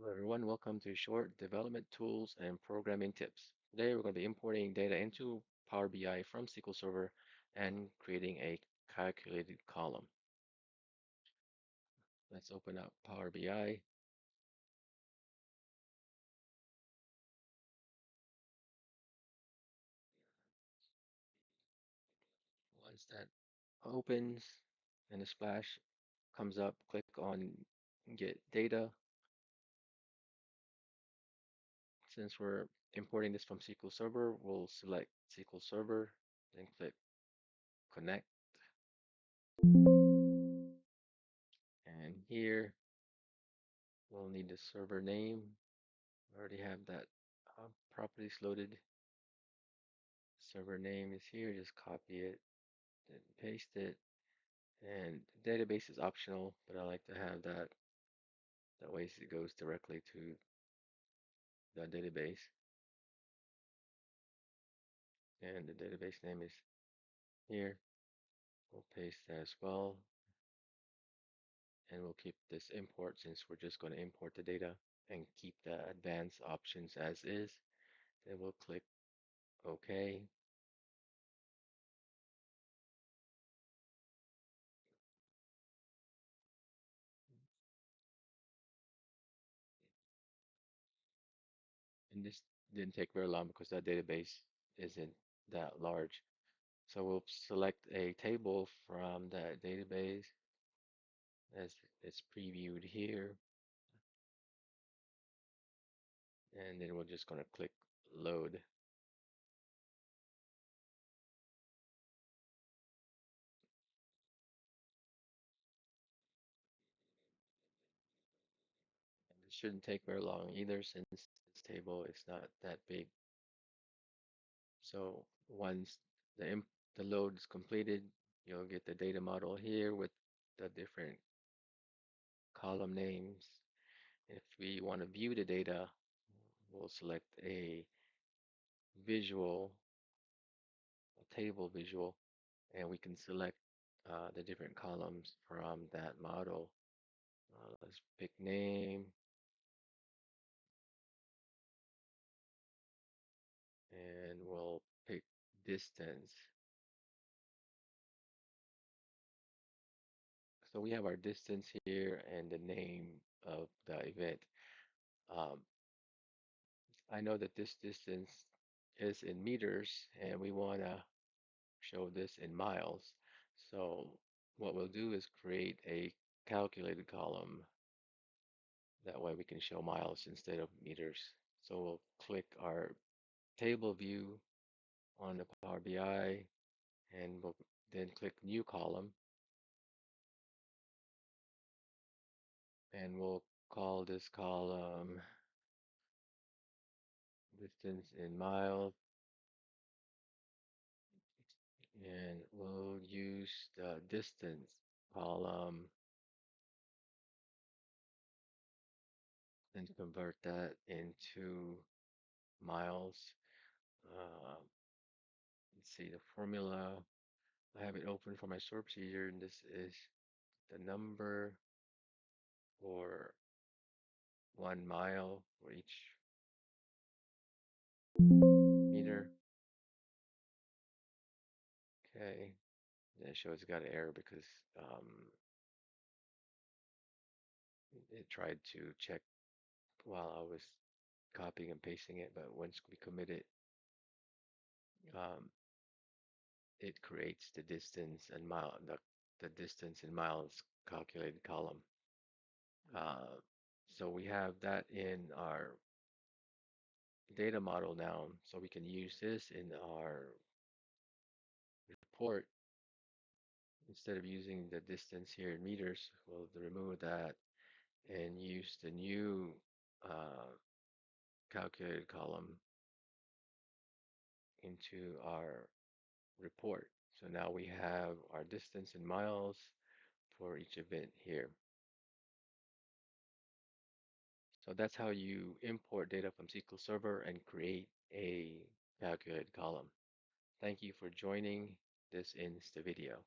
Hello everyone, welcome to Short Development Tools and Programming Tips. Today we're going to be importing data into Power BI from SQL Server and creating a calculated column. Let's open up Power BI. Once that opens and the splash comes up, click on Get Data. Since we're importing this from SQL Server, we'll select SQL Server, then click Connect. And here we'll need the server name. I already have that properties loaded. Server name is here, just copy it and paste it. And database is optional, but I like to have that. That way it goes directly to the database. And the database name is here. We'll paste that as well. And we'll keep this import since we're just going to import the data and keep the advanced options as is. Then we'll click OK. And this didn't take very long because that database isn't that large. So we'll select a table from that database as it's previewed here. And then we're just going to click load. And it shouldn't take very long either since this table is not that big. So once the load is completed, you'll get the data model here with the different column names. If we want to view the data, we'll select a visual, a table visual, and we can select the different columns from that model. Let's pick name, and we'll pick distance. So we have our distance here and the name of the event. Um, I know that this distance is in meters and we want to show this in miles. So what we'll do is create a calculated column. That way we can show miles instead of meters. So we'll click our table view on the Power BI and we'll then click new column and we'll call this column distance in miles, and we'll use the distance column and convert that into miles. Uh, let's see the formula. I have it open for my sort procedure, and this is the number for 1 mile for each meter. Okay, then it shows it got an error because it tried to check while I was copying and pasting it, but once we commit it, um, it creates the distance and the distance in miles calculated column. Uh, so we have that in our data model now, so we can use this in our report. Instead of using the distance here in meters, we'll remove that and use the new uh, calculated column into our report. So now we have our distance in miles for each event here. So that's how you import data from SQL Server and create a calculated column. Thank you for joining this Insta video.